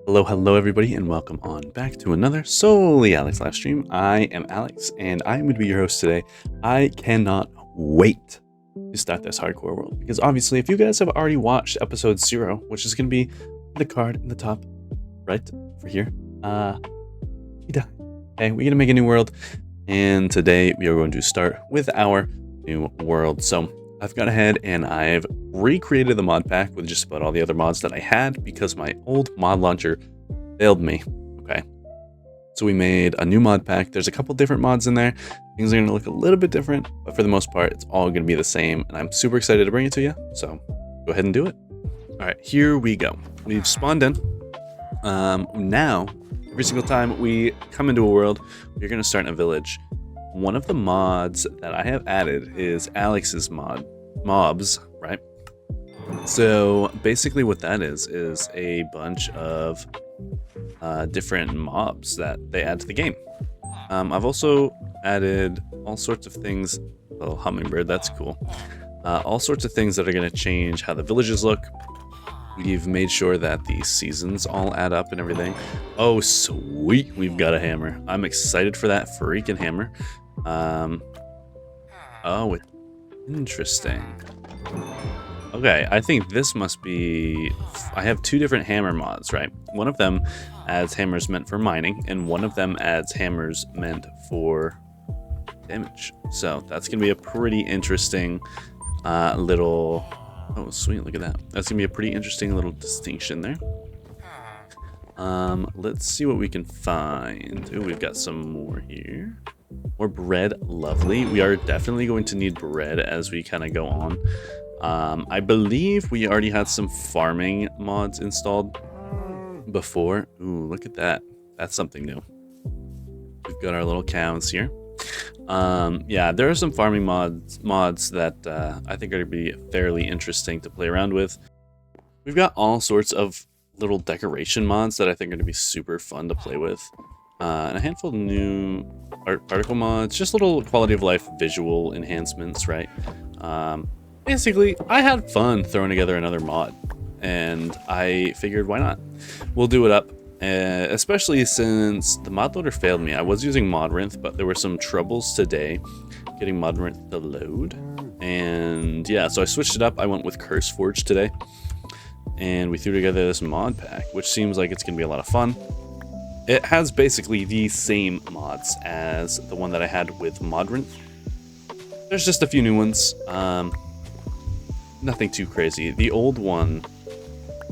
Hello everybody, and welcome on back to another solely Alex live stream. I am Alex, and I'm going to be your host today. I cannot wait to start this hardcore world, because obviously if you guys have already watched episode 0, which is going to be the card in the top right over here, we died. Okay, we're going to make a new world, and today we are going to start with our new world. So I've gone ahead and I've recreated the mod pack with just about all the other mods that I had because my old mod launcher failed me. Okay, so we made a new mod pack. There's a couple different mods in there. Things are going to look a little bit different, but for the most part, it's all going to be the same, and I'm super excited to bring it to you. So go ahead and do it. All right, here we go. We've spawned in. Now, every single time we come into a world, we're going to start in a village. One of the mods that I have added is Alex's mobs, right? So basically what that is a bunch of different mobs that they add to the game. I've also added all sorts of things. Little hummingbird, that's cool. All sorts of things that are going to change how the villages look. We've made sure that the seasons all add up and everything. Oh, sweet. We've got a hammer. I'm excited for that freaking hammer. Oh, it's interesting. Okay, I think this must be... I have two different hammer mods, right? One of them adds hammers meant for mining, and one of them adds hammers meant for damage. So that's going to be a pretty interesting little... Oh, sweet, look at that. That's going to be a pretty interesting little distinction there. Let's see what we can find. Ooh, we've got some more here. More bread, lovely. We are definitely going to need bread as we kind of go on. I believe we already had some farming mods installed before. Ooh, look at that. That's something new. We've got our little cows here. Yeah, there are some farming mods that I think are going to be fairly interesting to play around with. We've got all sorts of little decoration mods that I think are going to be super fun to play with. And a handful of new art particle mods, just little quality of life visual enhancements, right? Basically, I had fun throwing together another mod, and I figured, why not? We'll do it up, especially since the mod loader failed me. I was using Modrinth, but there were some troubles today getting Modrinth to load. And yeah, so I switched it up. I went with CurseForge today, and we threw together this mod pack, which seems like it's going to be a lot of fun. It has basically the same mods as the one that I had with Modrinth. There's just a few new ones. Nothing too crazy. The old one,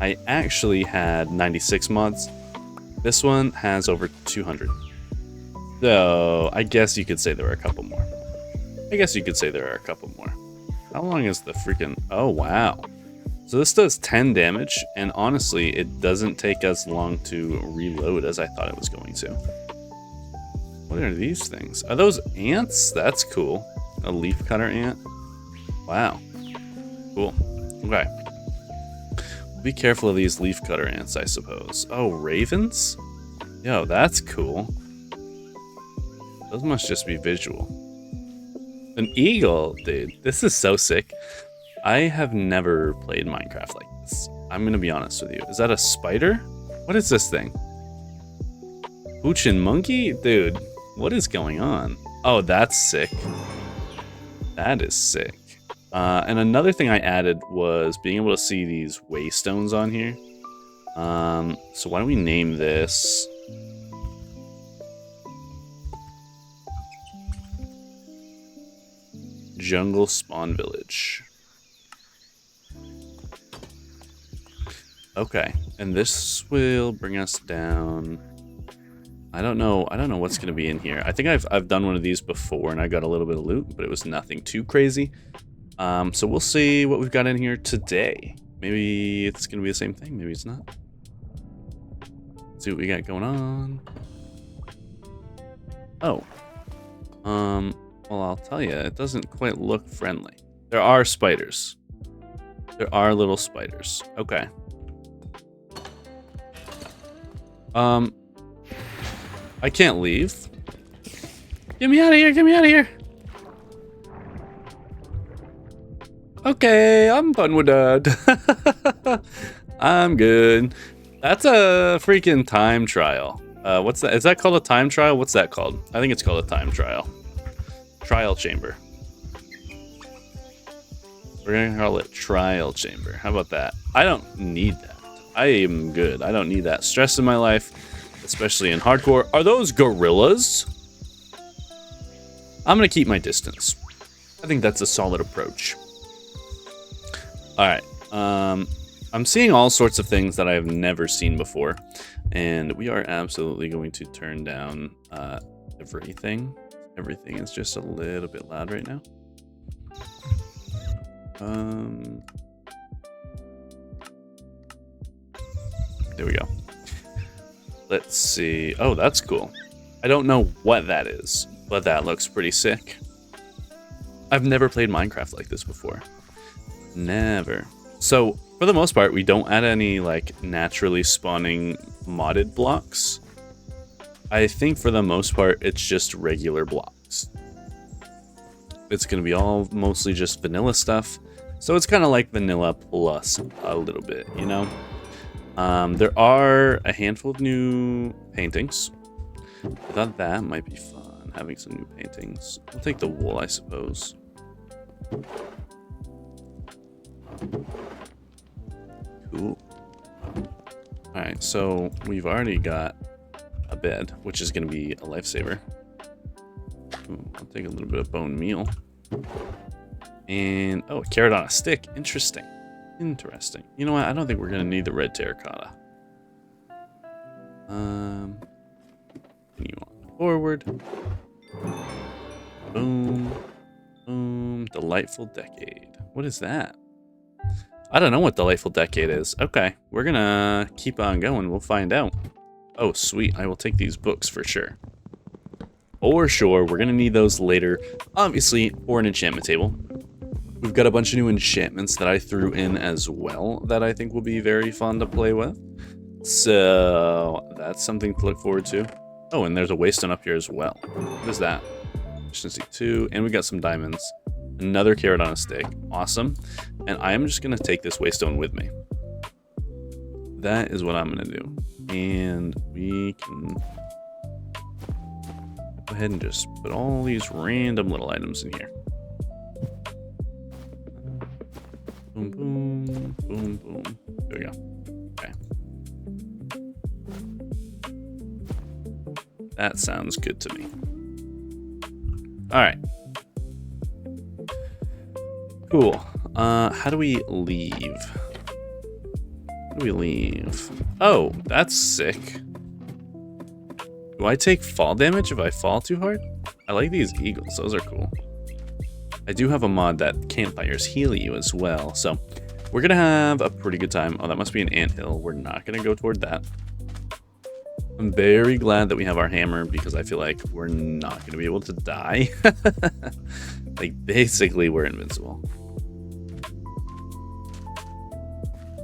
I actually had 96 mods. This one has over 200. So I guess you could say there were a couple more. How long is the freaking... Oh, wow. So this does 10 damage, and honestly, it doesn't take as long to reload as I thought it was going to. What are these things? Are those ants? That's cool. A leaf cutter ant? Wow. Cool. Okay. Be careful of these leaf cutter ants, I suppose. Oh, ravens? Yo, that's cool. Those must just be visual. An eagle, dude. This is so sick. I have never played Minecraft like this. I'm gonna be honest with you. Is that a spider? What is this thing? Poochin monkey? Dude, what is going on? Oh, that's sick. That is sick. And another thing I added was being able to see these waystones on here. So why don't we name this... Jungle Spawn Village. Okay, and this will bring us down. I don't know what's gonna be in here. I think I've done one of these before and I got a little bit of loot, but it was nothing too crazy. So we'll see what we've got in here today. Maybe it's gonna be the same thing, maybe it's not. Let's see what we got going on. Oh. Well, I'll tell you, it doesn't quite look friendly. There are spiders. There are little spiders. Okay. I can't leave. Get me out of here, get me out of here. Okay, I'm done with that. I'm good. That's a freaking time trial. What's that? Is that called a time trial? What's that called? I think it's called a time trial. Trial chamber. We're gonna call it trial chamber. How about that? I don't need that. I am good. I don't need that stress in my life, especially in hardcore. Are those gorillas? I'm gonna keep my distance. I think that's a solid approach. All right. I'm seeing all sorts of things that I've never seen before, and we are absolutely going to turn down everything. Everything is just a little bit loud right now. There we go. Let's see. Oh, that's cool. I don't know what that is, but that looks pretty sick. I've never played Minecraft like this before. Never. So, for the most part, we don't add any, like, naturally spawning modded blocks. I think for the most part, it's just regular blocks. It's going to be all mostly just vanilla stuff. So it's kind of like vanilla plus a little bit, you know? There are a handful of new paintings. I thought that might be fun, having some new paintings. I'll take the wool, I suppose. Cool. Alright, so we've already got a bed, which is going to be a lifesaver. Ooh, I'll take a little bit of bone meal. And, oh, a carrot on a stick. Interesting. Interesting. You know what? I don't think we're going to need the red terracotta. Continue on forward. Boom. Boom. Delightful Decade. What is that? I don't know what Delightful Decade is. Okay, we're going to keep on going. We'll find out. Oh, sweet. I will take these books for sure. For sure. We're going to need those later. Obviously, for an enchantment table. We've got a bunch of new enchantments that I threw in as well that I think will be very fun to play with. So that's something to look forward to. Oh, and there's a waystone up here as well. What is that? Efficiency 2. And we got some diamonds. Another carrot on a stick. Awesome. And I am just going to take this waystone with me. That is what I'm going to do. And we can go ahead and just put all these random little items in here. Boom, boom, boom, boom. There we go. Okay. That sounds good to me. All right. Cool. How do we leave? How do we leave? Oh, that's sick. Do I take fall damage if I fall too hard? I like these eagles. Those are cool. I do have a mod that campfires heal you as well, so we're gonna have a pretty good time. Oh, that must be an anthill. We're not gonna go toward that. I'm very glad that we have our hammer because I feel like we're not gonna be able to die. Like, basically, we're invincible.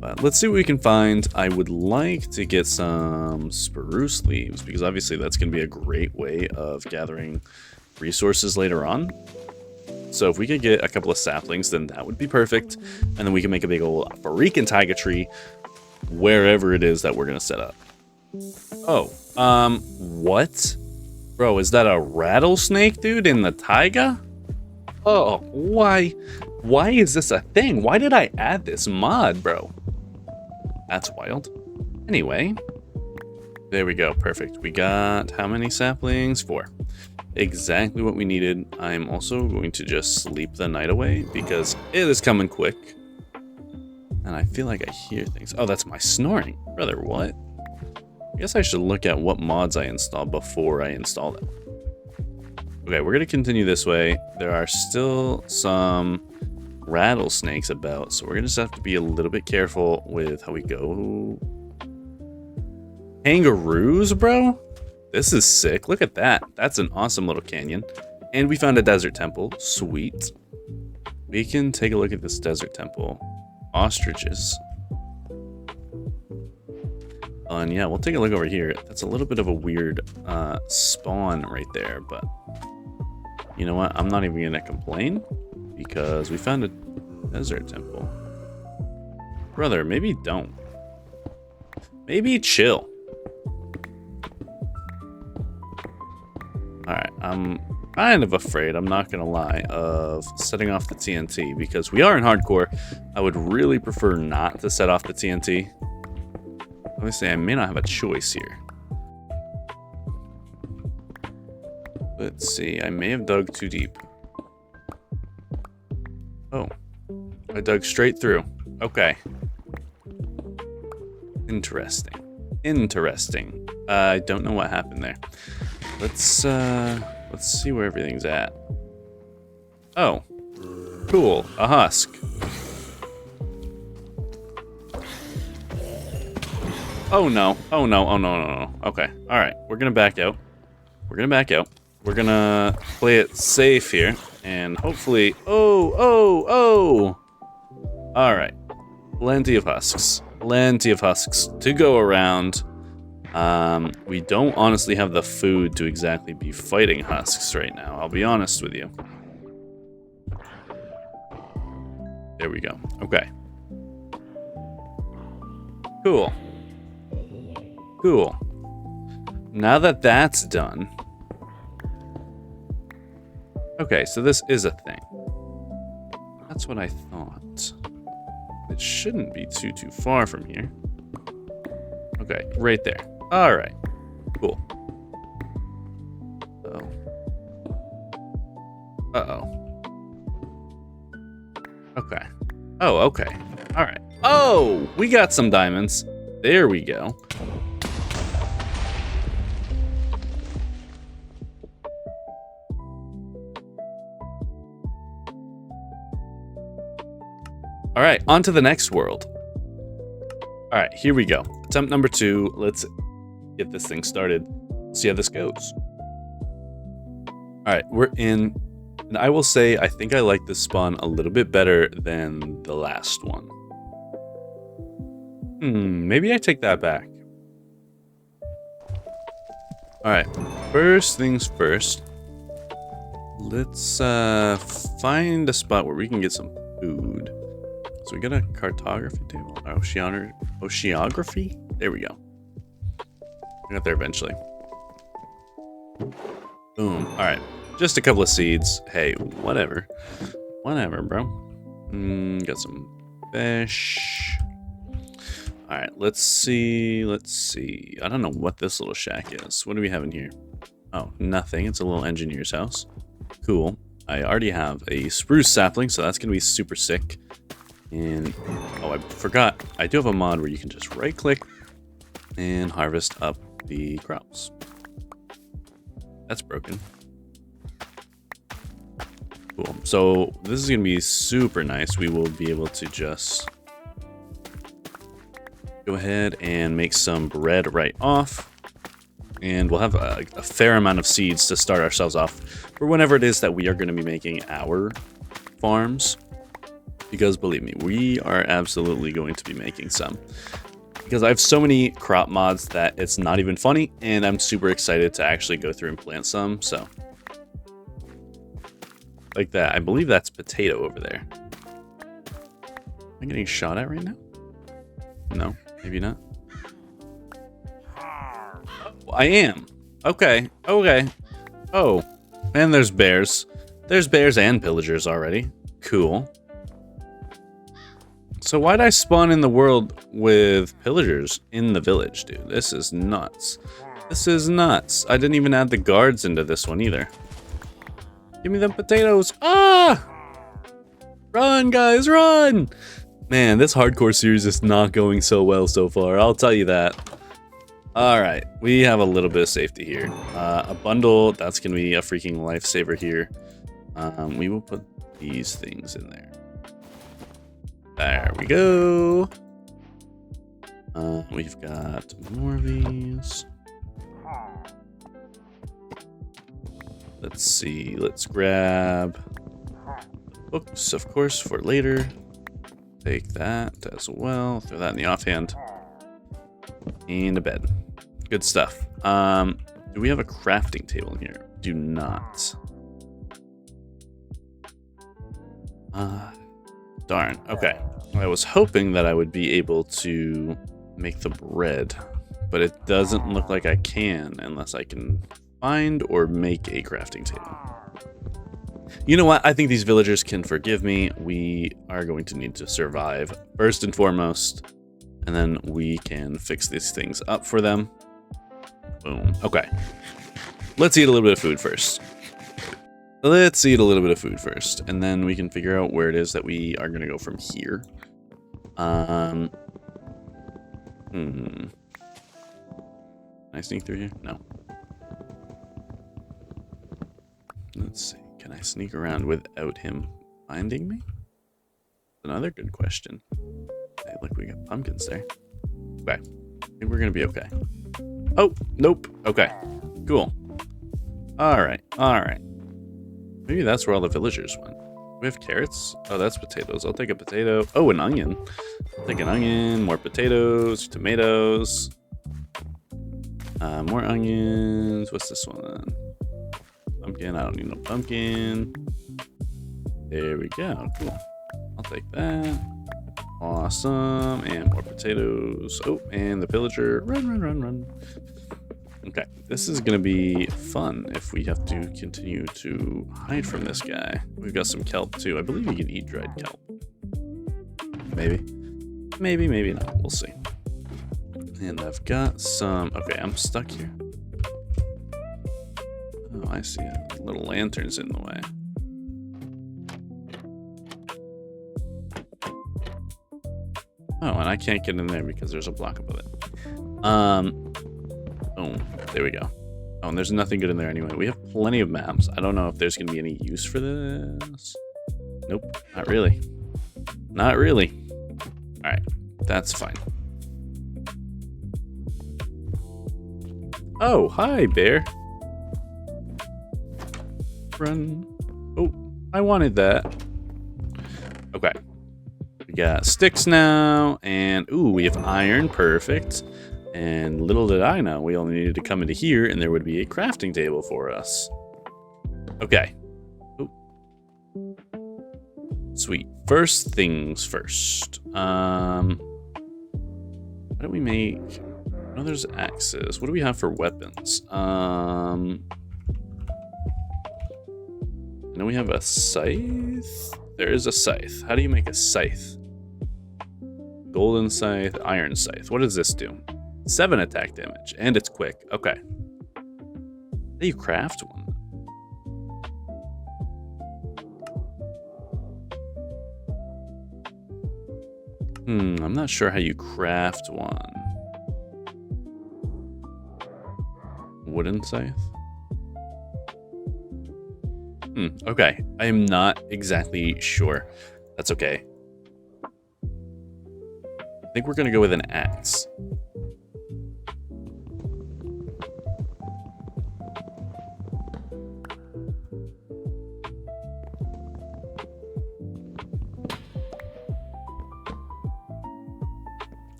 But let's see what we can find. I would like to get some spruce leaves because obviously that's gonna be a great way of gathering resources later on. So if we could get a couple of saplings, then that would be perfect. And then we can make a big old freaking taiga tree wherever it is that we're going to set up. Oh, what? Bro, is that a rattlesnake, dude, in the taiga? Oh, why? Why is this a thing? Why did I add this mod, bro? That's wild. Anyway, there we go. Perfect. We got how many saplings? 4. Exactly what we needed. I'm also going to just sleep the night away because it is coming quick. And I feel like I hear things. Oh, that's my snoring. Brother, what? I guess I should look at what mods I install before I install them. Okay, we're going to continue this way. There are still some rattlesnakes about, so we're going to just have to be a little bit careful with how we go. Kangaroos, bro? This is sick. Look at that. That's an awesome little canyon. And we found a desert temple. Sweet. We can take a look at this desert temple. Ostriches. And yeah, we'll take a look over here. That's a little bit of a weird spawn right there, but you know what? I'm not even going to complain because we found a desert temple. Brother, maybe don't. Maybe chill. Alright, I'm kind of afraid, I'm not gonna lie, of setting off the TNT, because we are in hardcore. I would really prefer not to set off the TNT. Obviously, I may not have a choice here. Let's see, I may have dug too deep. Oh, I dug straight through. Okay. Interesting. Interesting. I don't know what happened there. Let's see where everything's at. Oh, cool, a husk. Oh no, oh no, oh no, no, no. Okay, all right, we're gonna back out. We're gonna back out. We're gonna play it safe here, and hopefully, oh. All right, plenty of husks to go around. We don't honestly have the food to exactly be fighting husks right now. I'll be honest with you. There we go. Okay. Cool. Cool. Now that that's done. Okay, so this is a thing. That's what I thought. It shouldn't be too far from here. Okay, right there. All right, cool. Uh-oh. Okay. Oh, okay. All right. Oh, we got some diamonds. There we go. All right, on to the next world. All right, here we go. Attempt number 2. Let's get this thing started. See how this goes. All right, we're in, and I will say I think I like this spawn a little bit better than the last one. Maybe I take that back. All right, first things first. Let's find a spot where we can get some food. So we got a cartography table, oceanography. There we go. We got there eventually. Boom. All right, just a couple of seeds. Hey, whatever, bro. Got some fish. All right, let's see. I don't know what this little shack is. What do we have in here? Oh, nothing. It's a little engineer's house. Cool. I already have a spruce sapling, so that's gonna be super sick. And, oh, I forgot. I do have a mod where you can just right-click and harvest up the crops. That's broken. Cool. So this is going to be super nice. We will be able to just go ahead and make some bread right off. And we'll have a fair amount of seeds to start ourselves off for whenever it is that we are going to be making our farms. Because believe me, we are absolutely going to be making some. Because I have so many crop mods that it's not even funny, and I'm super excited to actually go through and plant some, so. Like that. I believe that's potato over there. Am I getting shot at right now? No, maybe not. Oh, I am. Okay, okay. Oh, and there's bears. There's bears and pillagers already. Cool. So why'd I spawn in the world with pillagers in the village, dude? This is nuts. This is nuts. I didn't even add the guards into this one either. Give me them potatoes. Ah! Run, guys, run! Man, this hardcore series is not going so well so far. I'll tell you that. All right, we have a little bit of safety here. A bundle, that's gonna be a freaking lifesaver here. We will put these things in there. There we go. We've got more of these. Let's see. Let's grab books, of course, for later. Take that as well. Throw that in the offhand. And a bed. Good stuff. Do we have a crafting table in here? Do not. Darn. Okay. I was hoping that I would be able to make the bread, but it doesn't look like I can unless I can find or make a crafting table. You know what? I think these villagers can forgive me. We are going to need to survive first and foremost, and then we can fix these things up for them. Boom. Okay. Let's eat a little bit of food first. And then we can figure out where it is that we are going to go from here. Can I sneak through here? No. Let's see. Can I sneak around without him finding me? Another good question. Hey, look, we got pumpkins there. Okay. I think we're going to be okay. Oh, nope. Okay. Cool. Alright. Maybe that's where all the villagers went. We have carrots? Oh, that's potatoes. I'll take a potato. Oh, an onion. I'll take an onion. More potatoes. Tomatoes. More onions. What's this one? Pumpkin. I don't need no pumpkin. There we go. Cool. I'll take that. Awesome. And more potatoes. Oh, and the villager. Run. Okay. This is going to be fun if we have to continue to hide from this guy. We've got some kelp too. I believe you can eat dried kelp. Maybe. Maybe not. We'll see. And I've got some... Okay, I'm stuck here. Oh, I see it. Little lanterns in the way. Oh, and I can't get in there because there's a block above it. Boom. There we go. Oh, and there's nothing good in there anyway. We have plenty of maps. I don't know if there's going to be any use for this. Nope. Not really. Not really. All right. That's fine. Oh, hi, bear. Run. Oh, I wanted that. Okay. We got sticks now, and ooh, we have iron. Perfect. And little did I know, we only needed to come into here, and there would be a crafting table for us. Okay. Ooh. Sweet. First things first. What do we make? Oh, there's axes. What do we have for weapons? I know we have a scythe. There is a scythe. How do you make a scythe? Golden scythe, iron scythe. What does this do? 7 attack damage, and it's quick. Okay. How do you craft one? I'm not sure how you craft one. Wooden scythe? Okay. I am not exactly sure. That's okay. I think we're gonna go with an axe.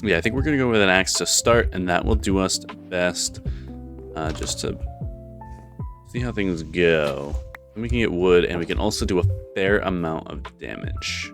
Yeah, I think we're gonna go with an axe to start, and that will do us best. Just to see how things go. And we can get wood, and we can also do a fair amount of damage.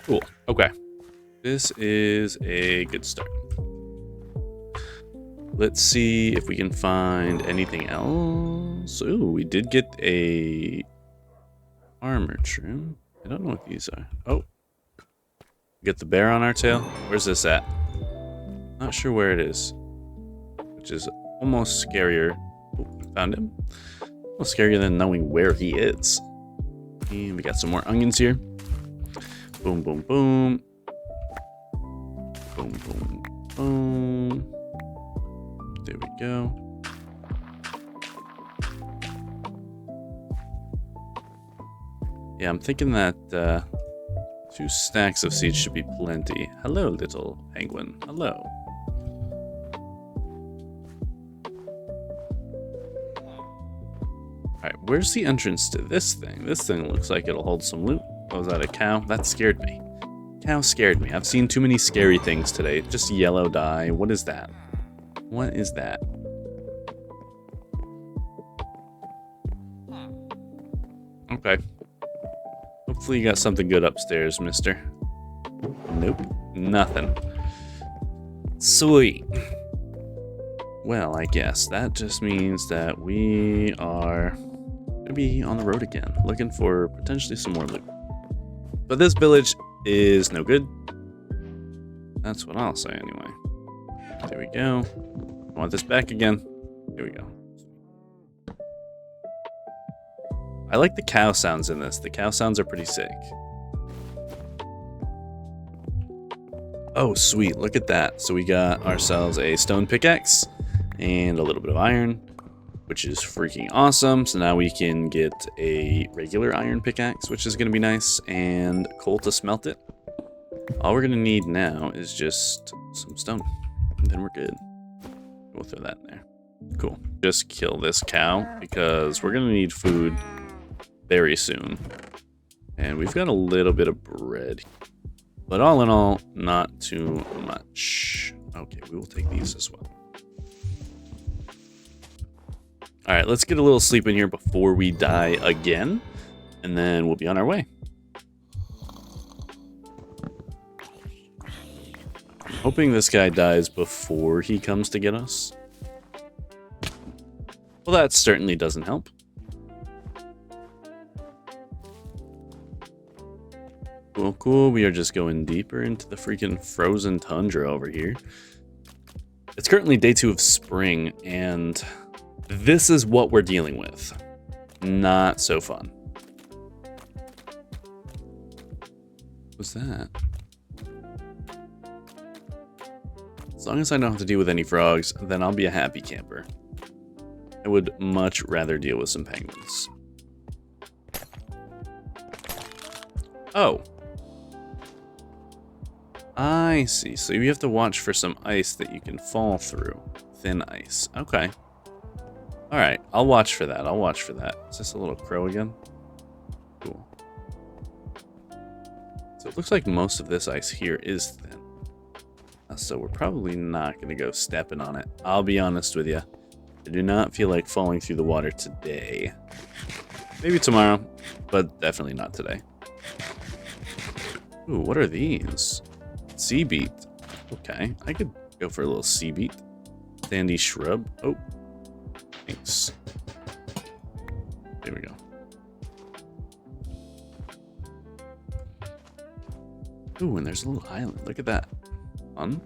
Cool. Okay. This is a good start. Let's see if we can find anything else. Ooh, we did get a armor trim. I don't know what these are. Oh. Get the bear on our tail. Where's this at? Not sure where it is. Which is almost scarier. Oh, found him. Almost scarier than knowing where he is. And we got some more onions here. Boom, boom, boom. Boom, boom, boom. There we go. Yeah, I'm thinking that 2 stacks of seeds should be plenty. Hello, little penguin. Hello. Alright, where's the entrance to this thing? This thing looks like it'll hold some loot. Oh, was that a cow? That scared me. Cow scared me. I've seen too many scary things today. Just yellow dye. What is that? What is that? Okay. Hopefully you got something good upstairs, mister. Nope. Nothing. Sweet. Well, I guess that just means that we are going to be on the road again, looking for potentially some more loot. But this village is no good. That's what I'll say anyway. There we go. I want this back again. Here we go. I like the cow sounds in this. The cow sounds are pretty sick. Oh, sweet. Look at that. So we got ourselves a stone pickaxe and a little bit of iron, which is freaking awesome. So now we can get a regular iron pickaxe, which is going to be nice, and coal to smelt it. All we're going to need now is just some stone, and then we're good. We'll throw that in there. Cool. Just kill this cow because we're going to need food very soon. And we've got a little bit of bread. But all in all, not too much. Okay, we will take these as well. Alright, let's get a little sleep in here before we die again. And then we'll be on our way. I'm hoping this guy dies before he comes to get us. Well, that certainly doesn't help. Cool, cool. We are just going deeper into the freaking frozen tundra over here. It's currently day 2 of spring, and this is what we're dealing with. Not so fun. What's that? As long as I don't have to deal with any frogs, then I'll be a happy camper. I would much rather deal with some penguins. Oh. I see. So you have to watch for some ice that you can fall through. Thin ice. Okay. Alright, I'll watch for that. I'll watch for that. Is this a little crow again? Cool. So it looks like most of this ice here is thin. So we're probably not going to go stepping on it. I'll be honest with you. I do not feel like falling through the water today. Maybe tomorrow, but definitely not today. Ooh, what are these? Sea beet. Okay, I could go for a little sea beet. Sandy shrub. Oh, thanks. There we go. Ooh, and there's a little island. Look at that. Fun.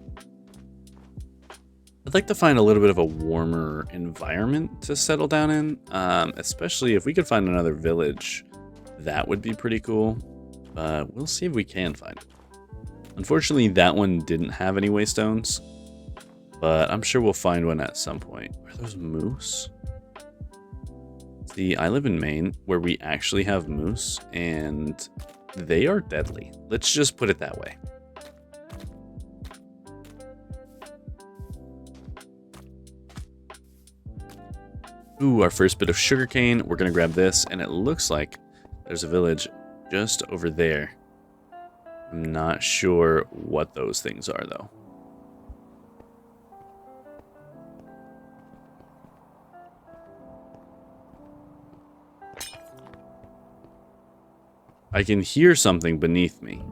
I'd like to find a little bit of a warmer environment to settle down in, especially if we could find another village. That would be pretty cool, but we'll see if we can find it. Unfortunately, that one didn't have any waystones, but I'm sure we'll find one at some point. Are those moose? See, I live in Maine, where we actually have moose, and they are deadly. Let's just put it that way. Ooh, our first bit of sugarcane. We're gonna grab this, and it looks like there's a village just over there. I'm not sure what those things are, though. I can hear something beneath me.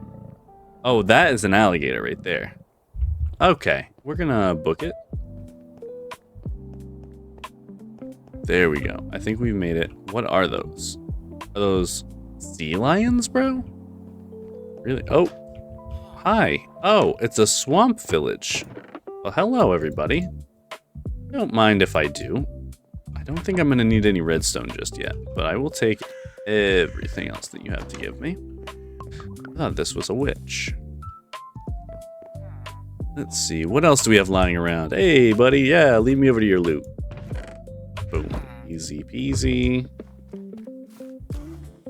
Oh, that is an alligator right there. Okay, we're gonna book it. There we go. I think we've made it. What are those? Are those sea lions, bro? Really? Oh, hi. Oh, it's a swamp village. Well, hello, everybody. Don't mind if I do. I don't think I'm going to need any redstone just yet, but I will take everything else that you have to give me. I thought this was a witch. Let's see. What else do we have lying around? Hey, buddy. Yeah, lead me over to your loot. Boom. Easy peasy.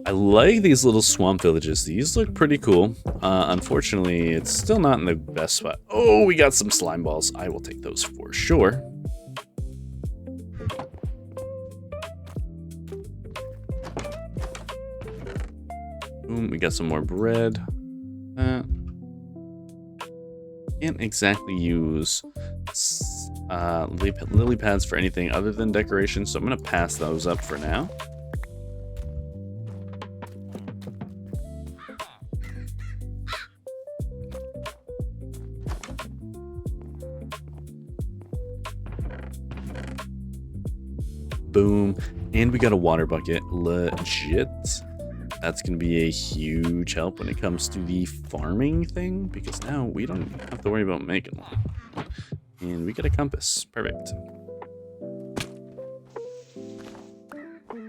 I like these little swamp villages. These look pretty cool. Unfortunately, it's still not in the best spot. Oh, we got some slime balls. I will take those for sure. Boom, we got some more bread. Can't exactly use lily pads for anything other than decoration, so I'm going to pass those up for now. Boom. And we got a water bucket. Legit. That's going to be a huge help when it comes to the farming thing, because now we don't have to worry about making one. And we get a compass. Perfect.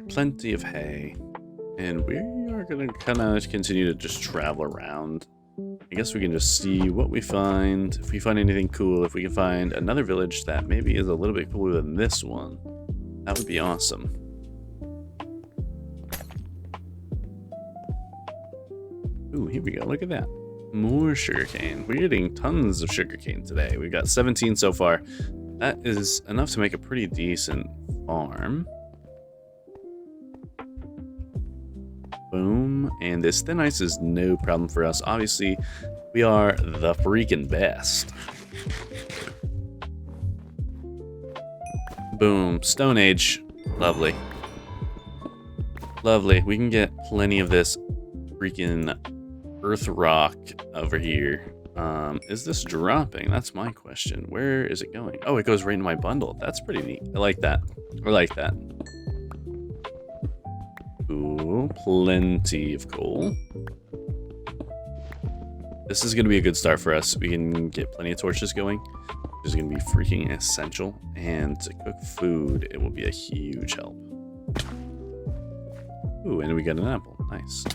Plenty of hay. And we are going to kind of continue to just travel around. I guess we can just see what we find. If we find anything cool, if we can find another village that maybe is a little bit cooler than this one, that would be awesome. Ooh, here we go. Look at that. More sugarcane. We're getting tons of sugarcane today. We've got 17 so far. That is enough to make a pretty decent farm. Boom. And this thin ice is no problem for us. Obviously, we are the freaking best. Boom. Stone Age. Lovely. Lovely. We can get plenty of this freaking earth rock over here. Is this dropping? That's my question. Where is it going? Oh, it goes right into my bundle. That's pretty neat. I like that. I like that. Ooh, plenty of coal. This is going to be a good start for us. We can get plenty of torches going, which is going to be freaking essential. And to cook food, it will be a huge help. Ooh, and we got an apple. Nice.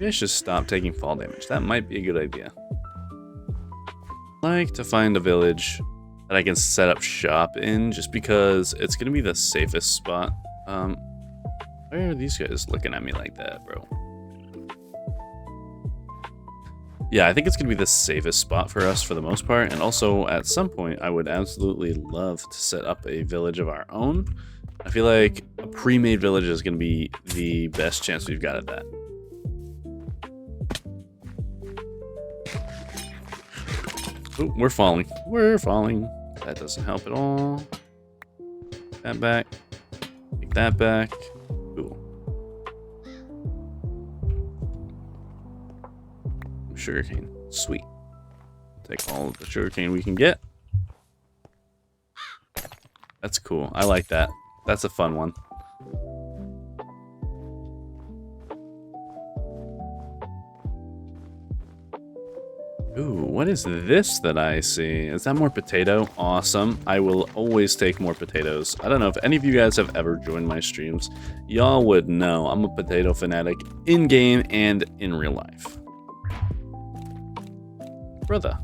Maybe I should stop taking fall damage. That might be a good idea. I'd like to find a village that I can set up shop in, just because it's going to be the safest spot. Why are these guys looking at me like that, bro? Yeah, I think it's going to be the safest spot for us for the most part. And also, at some point, I would absolutely love to set up a village of our own. I feel like a pre-made village is going to be the best chance we've got at that. Oh, we're falling. We're falling. That doesn't help at all. Take that back. Take that back. Cool. Sugarcane. Sweet. Take all of the sugarcane we can get. That's cool. I like that. That's a fun one. Ooh, what is this that I see? Is that more potato? Awesome. I will always take more potatoes. I don't know if any of you guys have ever joined my streams. Y'all would know I'm a potato fanatic in-game and in real life. Brother.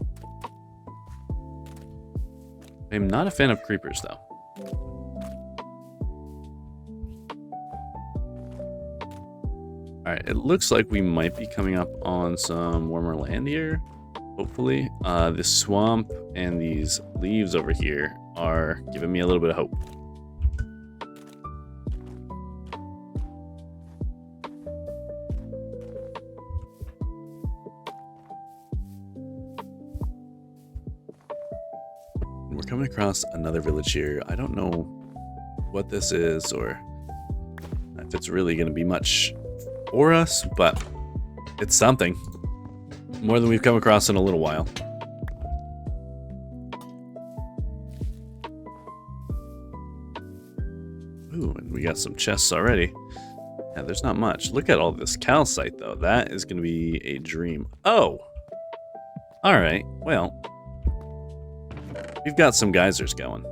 I'm not a fan of creepers, though. Alright, it looks like we might be coming up on some warmer land here. Hopefully. The swamp and these leaves over here are giving me a little bit of hope. We're coming across another village here. I don't know what this is or if it's really going to be much for us, but it's something. More than we've come across in a little while. Ooh, and we got some chests already. Yeah, there's not much. Look at all this calcite, though. That is going to be a dream. Oh! Alright, well. We've got some geysers going.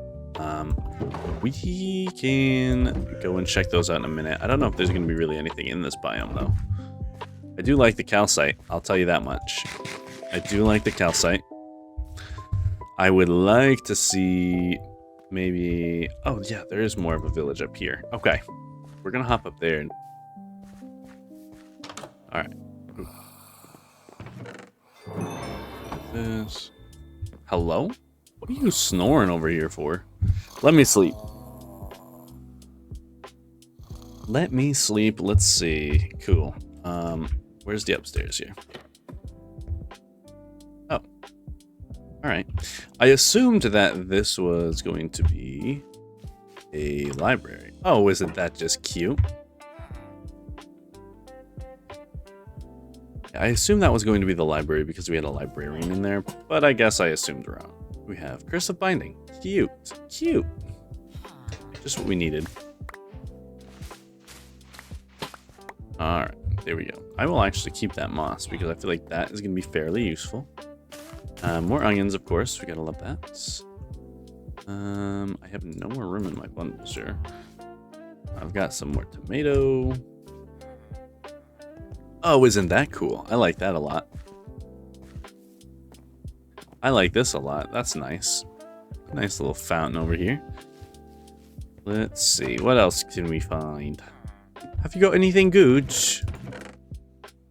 We can go and check those out in a minute. I don't know if there's going to be really anything in this biome, though. I do like the calcite, I'll tell you that much. I do like the calcite. I would like to see maybe... Oh, yeah, there is more of a village up here. Okay, we're going to hop up there. All right. This. Hello? What are you snoring over here for? Let me sleep. Let me sleep. Let's see. Cool. Where's the upstairs here? Oh. All right. I assumed that this was going to be a library. Oh, isn't that just cute? I assumed that was going to be the library because we had a librarian in there, but I guess I assumed wrong. We have Curse of Binding. Cute. Cute. Just what we needed. Alright, there we go. I will actually keep that moss because I feel like that is going to be fairly useful. More onions, of course. We gotta love that. I have no more room in my bundles here. I've got some more tomato. Oh, isn't that cool? I like that a lot. I like this a lot. That's nice. Nice little fountain over here. Let's see. What else can we find? Have you got anything good?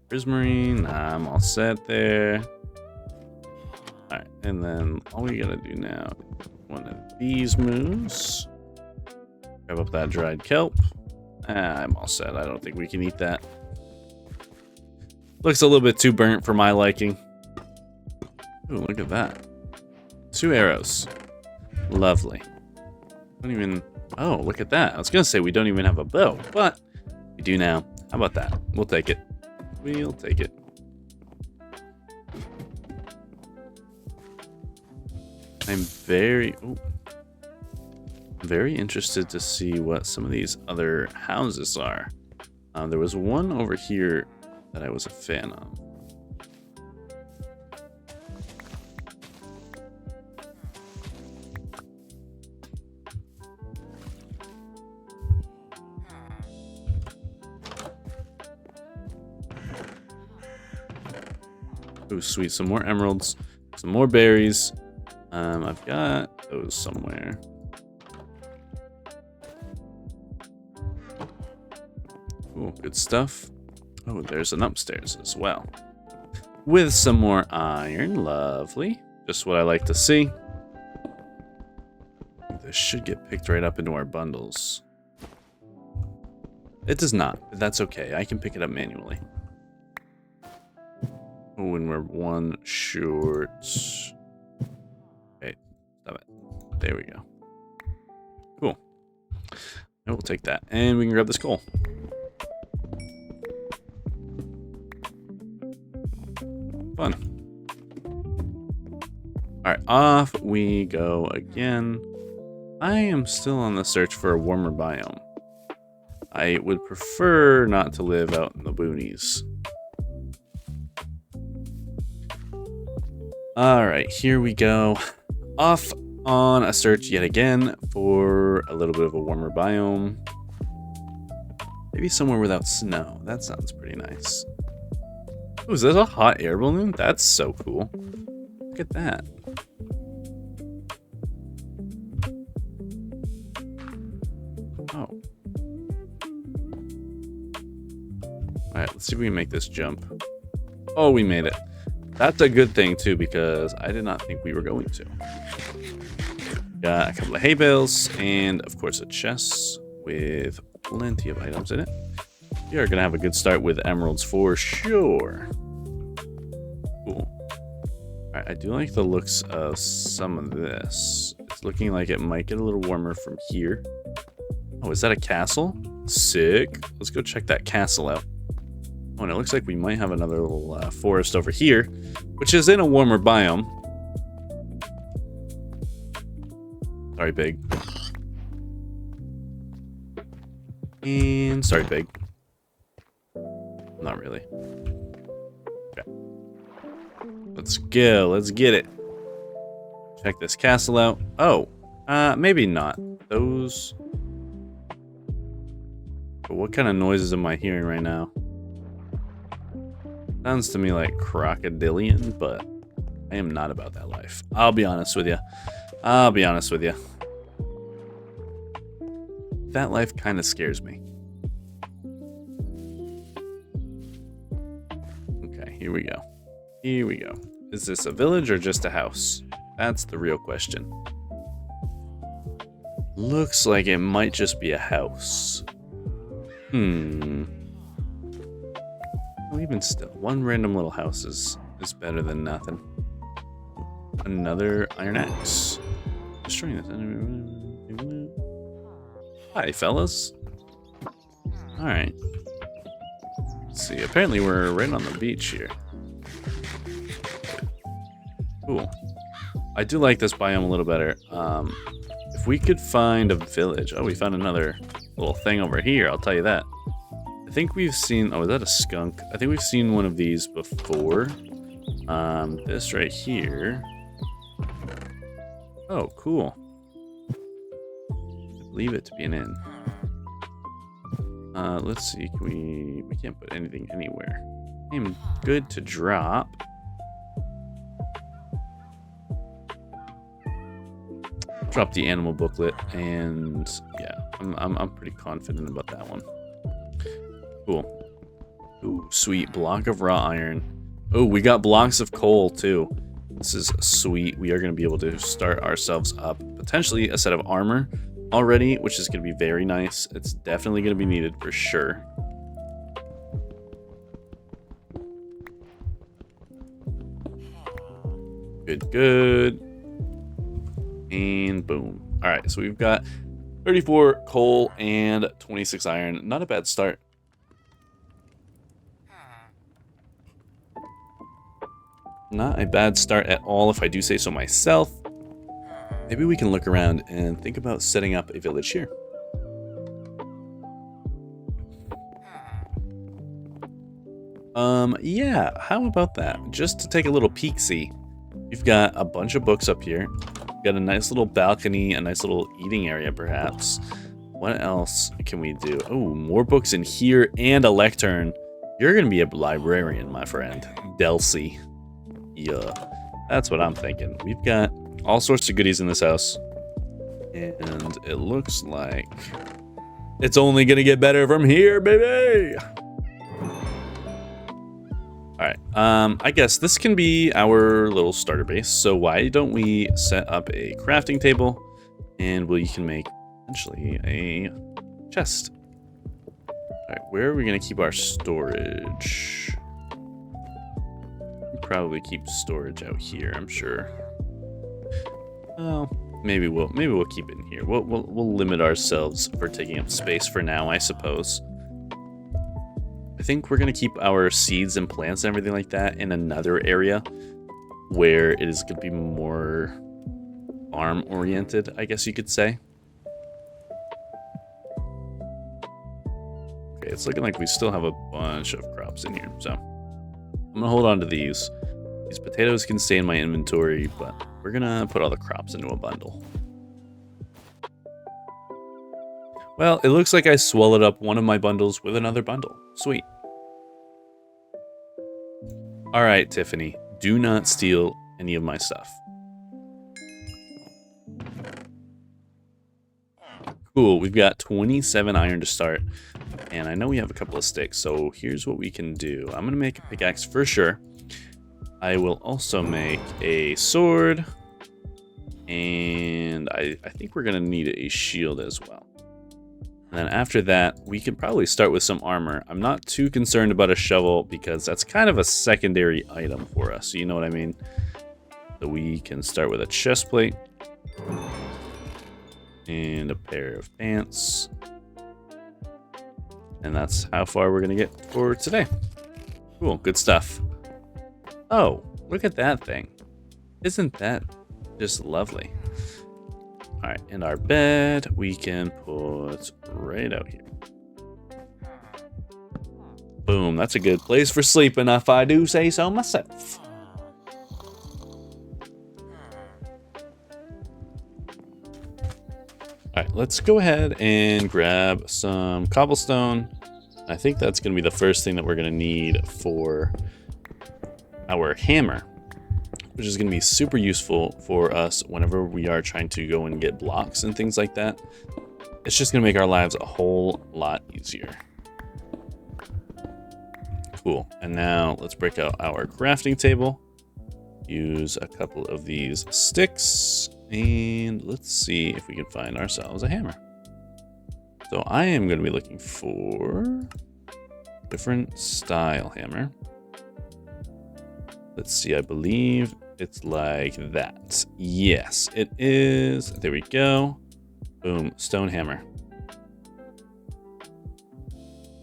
Prismarine. Nah, I'm all set there. Alright, and then all we gotta do now is one of these moves. Grab up that dried kelp. I'm all set. I don't think we can eat that. Looks a little bit too burnt for my liking. Ooh, look at that. 2 arrows. Lovely. Don't even... Oh, look at that. I was gonna say we don't even have a bow, but we do now. How about that? We'll take it. We'll take it. I'm very interested to see what some of these other houses are. There was one over here that I was a fan of. Ooh, sweet. Some more emeralds. Some more berries. I've got those somewhere. Ooh, good stuff. Oh, there's an upstairs as well. With some more iron. Lovely. Just what I like to see. This should get picked right up into our bundles. It does not, but that's okay. I can pick it up manually. Oh, and we're one short. Okay, stop it. There we go. Cool. I will take that. And we can grab this coal. Fun. Alright, off we go again. I am still on the search for a warmer biome. I would prefer not to live out in the boonies. Alright, here we go. Off on a search yet again for a little bit of a warmer biome. Maybe somewhere without snow. That sounds pretty nice. Oh, is this a hot air balloon? That's so cool. Look at that. Oh. Alright, let's see if we can make this jump. Oh, we made it. That's a good thing, too, because I did not think we were going to. Got a couple of hay bales, and, of course, a chest with plenty of items in it. We are going to have a good start with emeralds for sure. Cool. Alright, I do like the looks of some of this. It's looking like it might get a little warmer from here. Oh, is that a castle? Sick. Let's go check that castle out. Oh, and it looks like we might have another little forest over here, which is in a warmer biome. Sorry, pig. And sorry, pig. Not really. Okay. Let's go. Let's get it. Check this castle out. Oh, maybe not. Those. But what kind of noises am I hearing right now? Sounds to me like crocodilian, but I am not about that life. I'll be honest with you. I'll be honest with you. That life kind of scares me. Here we go. Here we go. Is this a village or just a house? That's the real question. Looks like it might just be a house. Well, even still, one random little house is better than nothing. Another iron axe. Destroying this. Hi, fellas. Alright. Let's see, apparently we're right on the beach here. Cool. I do like this biome a little better. If we could find a village. Oh, we found another little thing over here, I'll tell you that. I think we've seen... Oh, is that a skunk? I think we've seen one of these before. This right here. Oh, cool. I believe it to be an inn. Let's see. Can we can't put anything anywhere. I'm good to drop. Drop the animal booklet, and yeah, I'm pretty confident about that one. Cool. Ooh, sweet. Block of raw iron. Oh, we got blocks of coal too. This is sweet. We are going to be able to start ourselves up potentially a set of armor already, which is going to be very nice. It's definitely going to be needed for sure. Good. And boom. All right, so we've got 34 coal and 26 iron. Not a bad start. Not a bad start at all, if I do say so myself. Maybe we can look around and think about setting up a village here. Yeah, how about that? Just to take a little peek-see. We've got a bunch of books up here. We've got a nice little balcony, a nice little eating area, perhaps. What else can we do? Oh, more books in here and a lectern. You're going to be a librarian, my friend. Delcy. Yeah, that's what I'm thinking. We've got all sorts of goodies in this house. And it looks like it's only going to get better from here, baby! Alright, I guess this can be our little starter base. So why don't we set up a crafting table, and we can make, essentially, a chest. Alright, where are we going to keep our storage? We'll probably keep storage out here, I'm sure. Oh, maybe we'll keep it in here. We'll limit ourselves for taking up space for now, I suppose. I think we're going to keep our seeds and plants and everything like that in another area where it is going to be more farm-oriented, I guess you could say. Okay, it's looking like we still have a bunch of crops in here, so I'm going to hold on to these. These potatoes can stay in my inventory, but we're going to put all the crops into a bundle. Well, it looks like I swallowed up one of my bundles with another bundle. Sweet. All right, Tiffany, do not steal any of my stuff. Cool, we've got 27 iron to start, and I know we have a couple of sticks, so here's what we can do. I'm going to make a pickaxe for sure. I will also make a sword, and I think we're going to need a shield as well. And then after that, we can probably start with some armor. I'm not too concerned about a shovel because that's kind of a secondary item for us. You know what I mean? So we can start with a chest plate and a pair of pants. And that's how far we're going to get for today. Cool, good stuff. Oh, look at that thing. Isn't that just lovely? All right, and our bed we can put right out here. Boom, that's a good place for sleeping if I do say so myself. All right, let's go ahead and grab some cobblestone. I think that's going to be the first thing that we're going to need for our hammer, which is going to be super useful for us whenever we are trying to go and get blocks and things like that. It's just going to make our lives a whole lot easier. Cool. And now let's break out our crafting table. Use a couple of these sticks. And let's see if we can find ourselves a hammer. So I am going to be looking for different style hammer. Let's see, I believe it's like that. Yes, it is. There we go. Boom, stone hammer.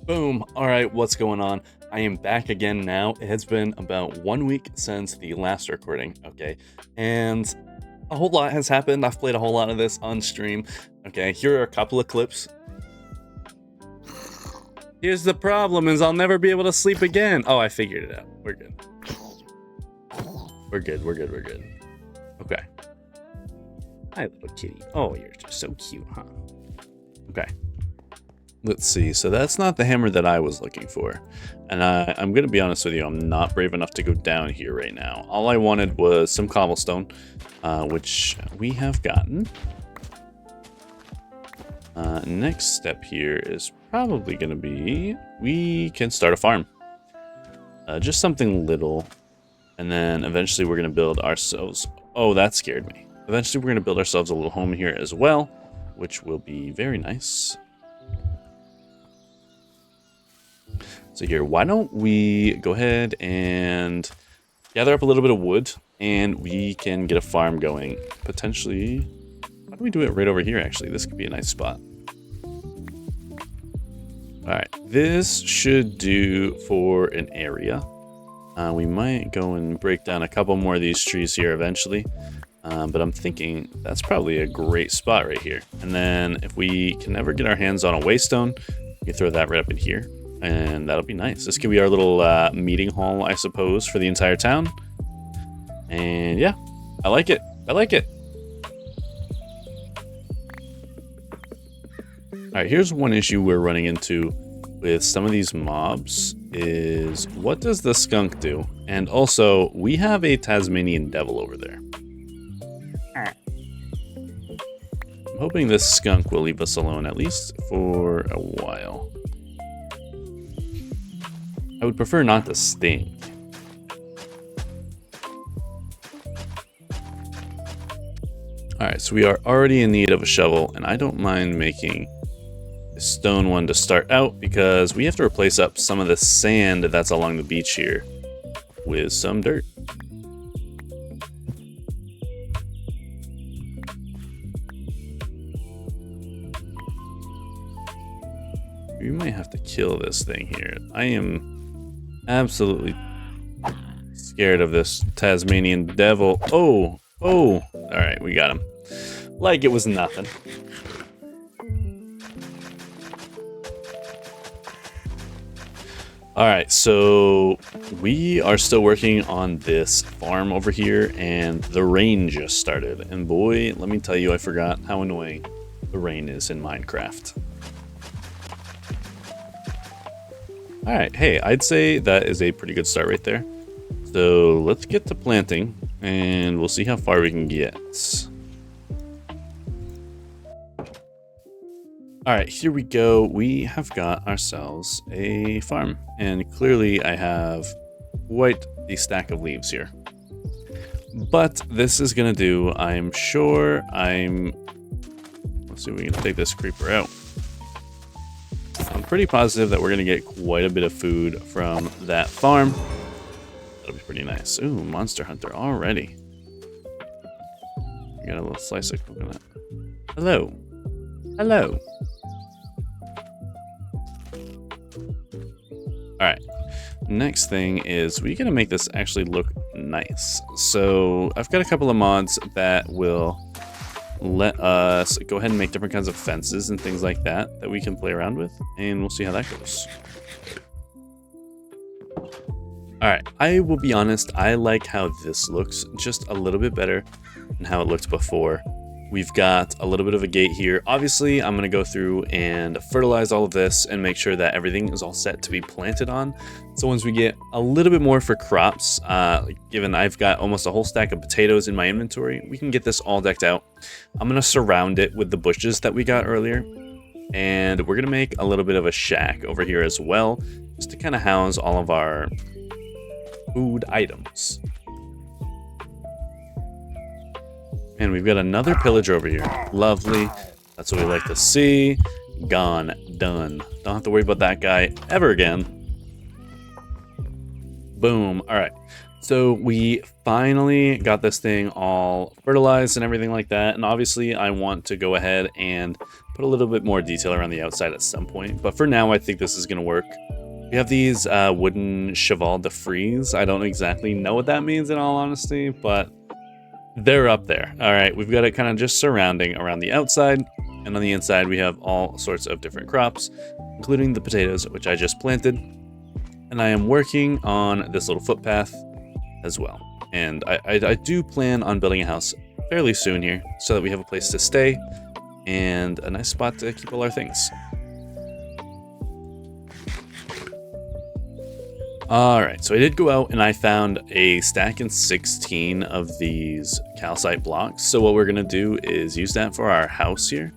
Boom. All right, what's going on? I am back again now. It has been about 1 week since the last recording, okay? And a whole lot has happened. I've played a whole lot of this on stream. Okay, here are a couple of clips. Here's the problem is I'll never be able to sleep again. Oh, I figured it out. We're good. We're good. Okay. Hi, little kitty. Oh, you're just so cute, huh? Okay. Let's see. So that's not the hammer that I was looking for. And I'm going to be honest with you. I'm not brave enough to go down here right now. All I wanted was some cobblestone, which we have gotten. Next step here is probably going to be we can start a farm. Just something little. And then eventually we're going to build ourselves. Oh, that scared me. Eventually we're going to build ourselves a little home here as well, which will be very nice. So here, why don't we go ahead and gather up a little bit of wood and we can get a farm going. Potentially, why don't we do it right over here actually? This could be a nice spot. All right, this should do for an area. We might go and break down a couple more of these trees here eventually. But I'm thinking that's probably a great spot right here. And then if we can ever get our hands on a waystone, we can throw that right up in here. And that'll be nice. This can be our little meeting hall, I suppose, for the entire town. And yeah, I like it. I like it. All right, here's one issue we're running into with some of these mobs is what does the skunk do? And also, we have a Tasmanian devil over there. I'm hoping this skunk will leave us alone, at least for a while. I would prefer not to sting. Alright, so we are already in need of a shovel, and I don't mind making a stone one to start out because we have to replace up some of the sand that's along the beach here with some dirt. We might have to kill this thing here. I am absolutely scared of this Tasmanian devil. Oh, all right, we got him. Like it was nothing. All right, so we are still working on this farm over here, and the rain just started. And boy, let me tell you, I forgot how annoying the rain is in Minecraft. All right, hey, I'd say that is a pretty good start right there. So let's get to planting, and we'll see how far we can get. All right, here we go. We have got ourselves a farm, and clearly I have quite the stack of leaves here. But this is gonna do, I'm sure. Let's see if we can take this creeper out. I'm pretty positive that we're going to get quite a bit of food from that farm. That'll be pretty nice. Ooh, Monster Hunter already. We got a little slice of coconut. Hello. Hello. Alright. Next thing is we're going to make this actually look nice. So I've got a couple of mods that will let us go ahead and make different kinds of fences and things like that we can play around with, and we'll see how that goes. All right, I will be honest, I like how this looks just a little bit better than how it looked before. We've got a little bit of a gate here. Obviously, I'm going to go through and fertilize all of this and make sure that everything is all set to be planted on. So once we get a little bit more for crops, given I've got almost a whole stack of potatoes in my inventory, we can get this all decked out. I'm going to surround it with the bushes that we got earlier. And we're going to make a little bit of a shack over here as well, just to kind of house all of our food items. And we've got another pillager over here. Lovely. That's what we like to see. Gone. Done. Don't have to worry about that guy ever again. Boom. All right. So we finally got this thing all fertilized and everything like that. And obviously I want to go ahead and put a little bit more detail around the outside at some point. But for now, I think this is going to work. We have these wooden cheval de frise. I don't exactly know what that means in all honesty, but they're up there. All right, we've got it kind of just surrounding around the outside. And on the inside, we have all sorts of different crops, including the potatoes, which I just planted. And I am working on this little footpath as well. And I do plan on building a house fairly soon here so that we have a place to stay and a nice spot to keep all our things. Alright, so I did go out and I found a stack and 16 of these calcite blocks. So what we're going to do is use that for our house here.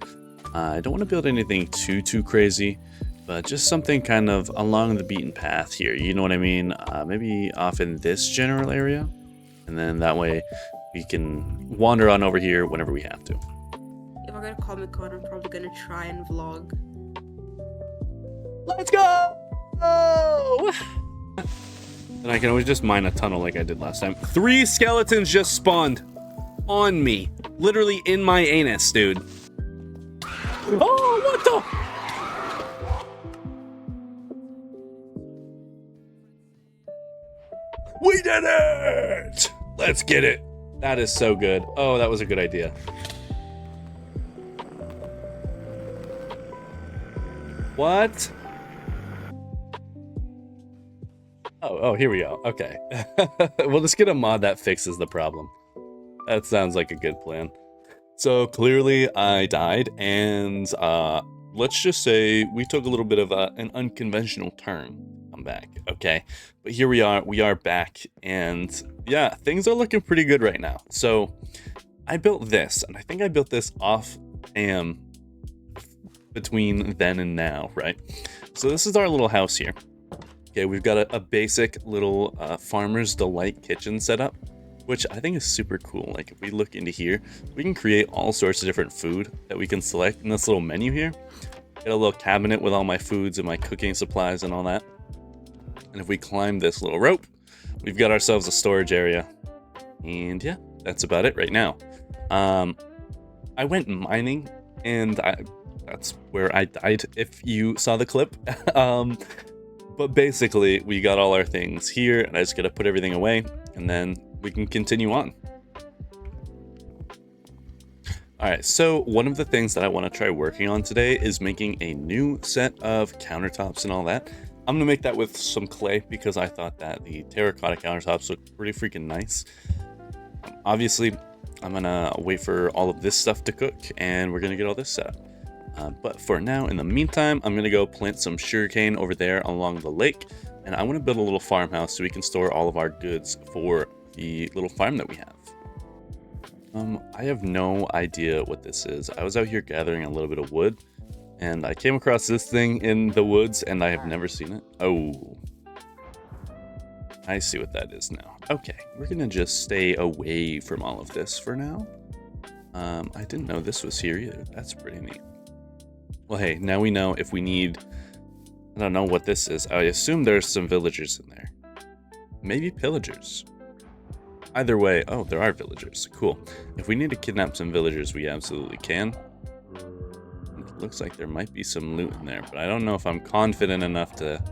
I don't want to build anything too crazy, but just something kind of along the beaten path here. You know what I mean? Maybe off in this general area. And then that way we can wander on over here whenever we have to. If I go to Comic-Con, I'm probably going to try and vlog. Let's go! Oh! And I can always just mine a tunnel like I did last time. 3 skeletons just spawned on me. Literally in my anus, dude. Oh, what the? We did it! Let's get it. That is so good. Oh, that was a good idea. What? Oh, here we go. Okay. We'll just get a mod that fixes the problem. That sounds like a good plan. So clearly I died, and let's just say we took a little bit of an unconventional turn. I'm back, okay? But here we are back, and yeah, things are looking pretty good right now. So I built this, and I think I built this off between then and now, right? So this is our little house here. Okay, we've got a basic little Farmer's Delight kitchen setup, which I think is super cool. Like if we look into here, we can create all sorts of different food that we can select in this little menu here. Got a little cabinet with all my foods and my cooking supplies and all that. And if we climb this little rope, we've got ourselves a storage area. And yeah, that's about it right now. I went mining, and that's where I died, if you saw the clip. But basically, we got all our things here, and I just gotta put everything away, and then we can continue on. Alright, so one of the things that I want to try working on today is making a new set of countertops and all that. I'm gonna make that with some clay because I thought that the terracotta countertops look pretty freaking nice. Obviously, I'm gonna wait for all of this stuff to cook, and we're gonna get all this set up. But for now, in the meantime, I'm going to go plant some sugarcane over there along the lake. And I want to build a little farmhouse so we can store all of our goods for the little farm that we have. I have no idea what this is. I was out here gathering a little bit of wood, and I came across this thing in the woods, and I have never seen it. Oh, I see what that is now. Okay, we're going to just stay away from all of this for now. I didn't know this was here either. That's pretty neat. Well, hey, now we know if we need... I don't know what this is. I assume there's some villagers in there. Maybe pillagers. Either way... Oh, there are villagers. Cool. If we need to kidnap some villagers, we absolutely can. It looks like there might be some loot in there, but I don't know if I'm confident enough to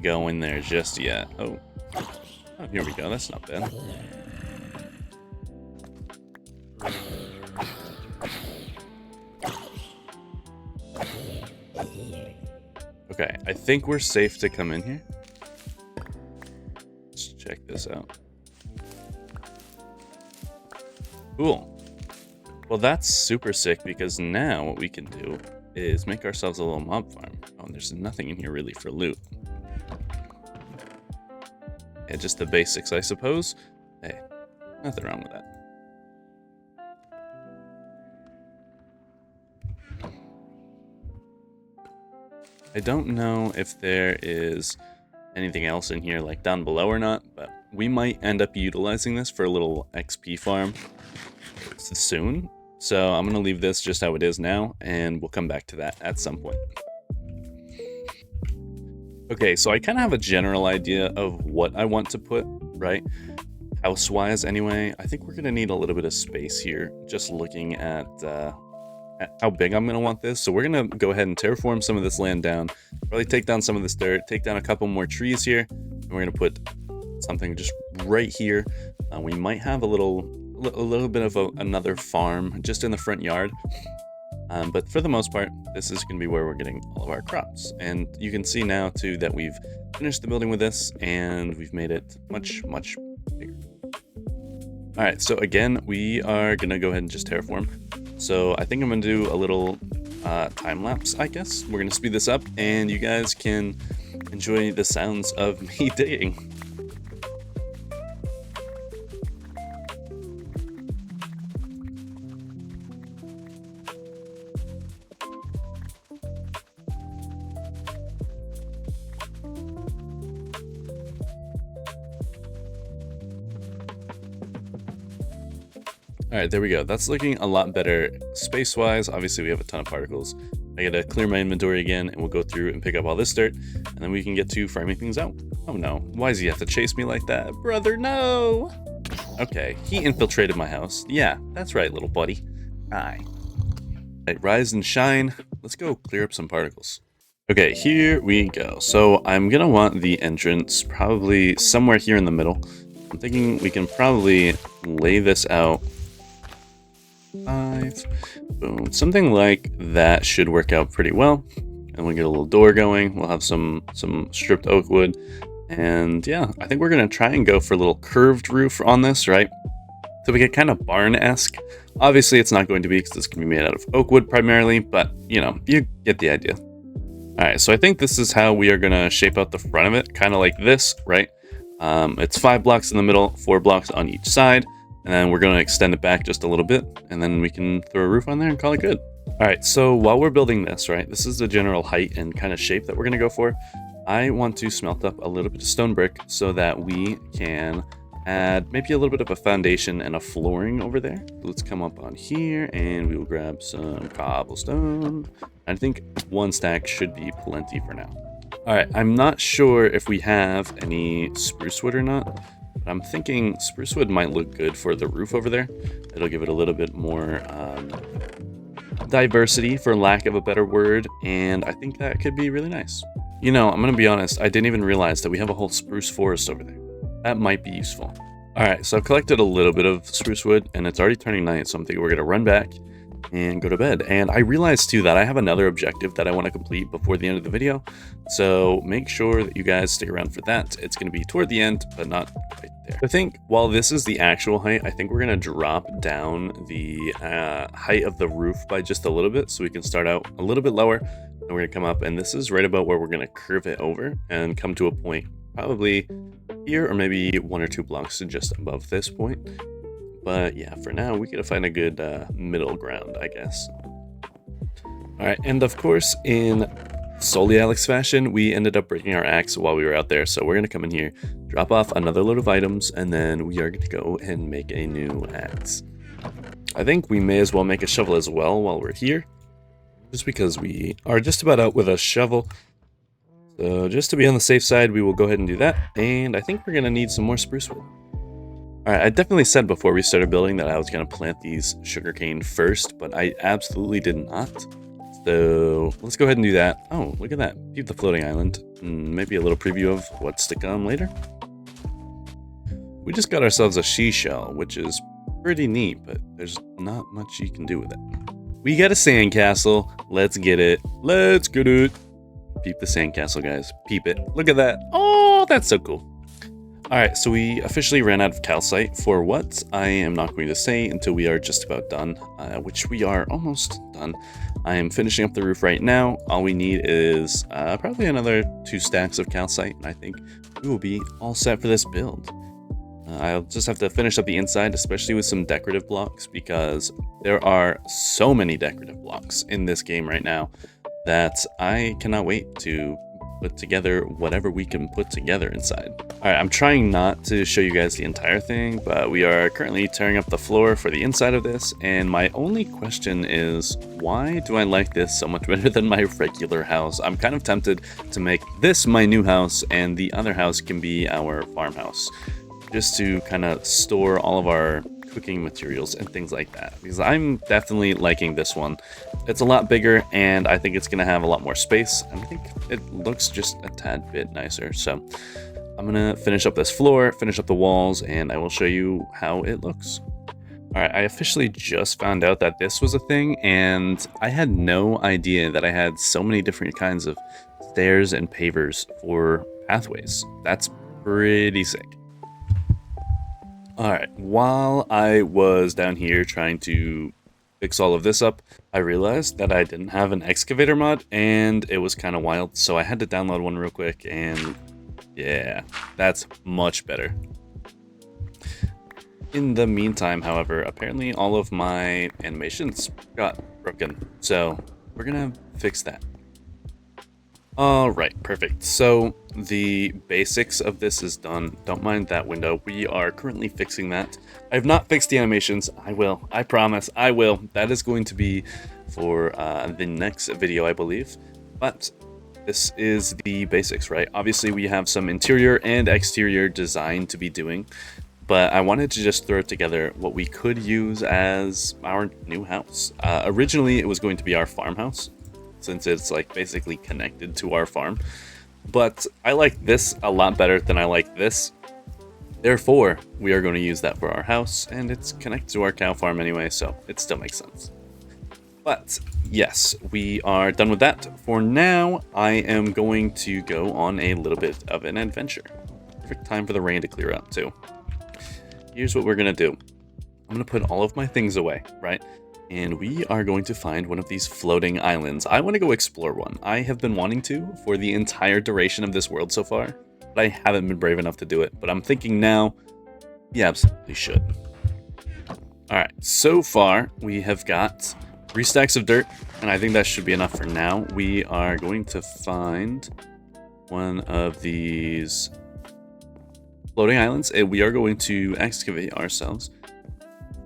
go in there just yet. Oh, here we go. That's not bad. Okay, I think we're safe to come in here. Let's check this out. Cool. Well, that's super sick because now what we can do is make ourselves a little mob farm. Oh, and there's nothing in here really for loot. Yeah, just the basics, I suppose. Hey, nothing wrong with that. I don't know if there is anything else in here like down below or not, but we might end up utilizing this for a little XP farm soon. So I'm going to leave this just how it is now, and we'll come back to that at some point. Okay, so I kind of have a general idea of what I want to put, right? House-wise anyway. I think we're going to need a little bit of space here, just looking at how big I'm going to want this. So we're going to go ahead and terraform some of this land down, probably take down some of this dirt, take down a couple more trees here, and we're going to put something just right here. We might have a little bit of another farm just in the front yard. But for the most part, this is going to be where we're getting all of our crops. And you can see now, too, that we've finished the building with this, and we've made it much, much bigger. All right, so again, we are going to go ahead and just terraform. So I think I'm going to do a little time lapse, I guess. We're going to speed this up, and you guys can enjoy the sounds of me digging. All right, there we go. That's looking a lot better space-wise. Obviously, we have a ton of particles. I gotta clear my inventory again, and we'll go through and pick up all this dirt, and then we can get to farming things out. Oh no, why does he have to chase me like that? Brother, no! Okay, he infiltrated my house. Yeah, that's right, little buddy. Hi. All right, rise and shine. Let's go clear up some particles. Okay, here we go. So I'm gonna want the entrance probably somewhere here in the middle. I'm thinking we can probably lay this out 5, boom, something like that should work out pretty well. And we'll get a little door going. We'll have some stripped oak wood, and yeah, I think we're gonna try and go for a little curved roof on this, right? So we get kind of barn-esque. Obviously, it's not going to be because it's gonna be made out of oak wood primarily, but you know, you get the idea. All right, so I think this is how we are gonna shape out the front of it, kind of like this, right? It's 5 blocks in the middle, 4 blocks on each side. And then we're going to extend it back just a little bit, and then we can throw a roof on there and call it good. All right, so while we're building this, right, this is the general height and kind of shape that we're going to go for. I want to smelt up a little bit of stone brick so that we can add maybe a little bit of a foundation and a flooring over there. Let's come up on here, and we will grab some cobblestone. I think 1 stack should be plenty for now. All right, I'm not sure if we have any spruce wood or not. I'm thinking spruce wood might look good for the roof over there. It'll give it a little bit more diversity, for lack of a better word, and I think that could be really nice. You know, I'm gonna be honest, I didn't even realize that we have a whole spruce forest over there. That might be useful. All right, so I've collected a little bit of spruce wood, and it's already turning night, so I'm thinking we're gonna run back and go to bed. And I realized too that I have another objective that I want to complete before the end of the video, so make sure that you guys stick around for that. It's going to be toward the end, but not right there. I think while this is the actual height, I think we're going to drop down the height of the roof by just a little bit, so we can start out a little bit lower, and we're going to come up, and this is right about where we're going to curve it over and come to a point probably here, or maybe 1 or 2 blocks just above this point. But yeah, for now, we gotta find a good middle ground, I guess. All right, and of course, in solely Alex fashion, we ended up breaking our axe while we were out there. So we're gonna come in here, drop off another load of items, and then we are gonna go and make a new axe. I think we may as well make a shovel as well while we're here, just because we are just about out with a shovel. So just to be on the safe side, we will go ahead and do that. And I think we're gonna need some more spruce wood. All right, I definitely said before we started building that I was going to plant these sugarcane first, but I absolutely did not. So let's go ahead and do that. Oh, look at that. Peep the floating island. And maybe a little preview of what's to come later. We just got ourselves a seashell, which is pretty neat, but there's not much you can do with it. We got a sandcastle. Let's get it. Let's get it. Peep the sandcastle, guys. Peep it. Look at that. Oh, that's so cool. Alright, so we officially ran out of calcite for what I am not going to say until we are just about done, which we are almost done. I am finishing up the roof right now. All we need is probably another 2 stacks of calcite, and I think we will be all set for this build. I'll just have to finish up the inside, especially with some decorative blocks, because there are so many decorative blocks in this game right now. that I cannot wait to put together whatever we can put together inside. All right, I'm trying not to show you guys the entire thing, but we are currently tearing up the floor for the inside of this, and my only question is, why do I like this so much better than my regular house? I'm kind of tempted to make this my new house, and the other house can be our farmhouse, just to kind of store all of our cooking materials and things like that, because I'm definitely liking this one. It's a lot bigger, and I think it's gonna have a lot more space, and I think it looks just a tad bit nicer. So I'm gonna finish up this floor, finish up the walls, and I will show you how it looks. All right, I officially just found out that this was a thing, and I had no idea that I had so many different kinds of stairs and pavers for pathways. That's pretty sick. Alright, while I was down here trying to fix all of this up, I realized that I didn't have an excavator mod, and it was kind of wild, so I had to download one real quick, and yeah, that's much better. In the meantime, however, apparently all of my animations got broken, so we're gonna fix that. Alright, perfect. So the basics of this is done. Don't mind that window. We are currently fixing that. I have not fixed the animations. I will. I promise. I will. That is going to be for the next video, I believe. But this is the basics, right? Obviously, we have some interior and exterior design to be doing. But I wanted to just throw together what we could use as our new house. Originally, it was going to be our farmhouse, since it's like basically connected to our farm. But I like this a lot better than I like this. Therefore, we are going to use that for our house, and it's connected to our cow farm anyway, so it still makes sense. But yes, we are done with that. For now, I am going to go on a little bit of an adventure. Perfect time for the rain to clear up too. Here's what we're gonna do. I'm gonna put all of my things away, right? And we are going to find one of these floating islands. I want to go explore one. I have been wanting to for the entire duration of this world so far, but I haven't been brave enough to do it. But I'm thinking now, you absolutely should. All right, so far we have got 3 stacks of dirt, and I think that should be enough for now. We are going to find one of these floating islands, and we are going to excavate ourselves.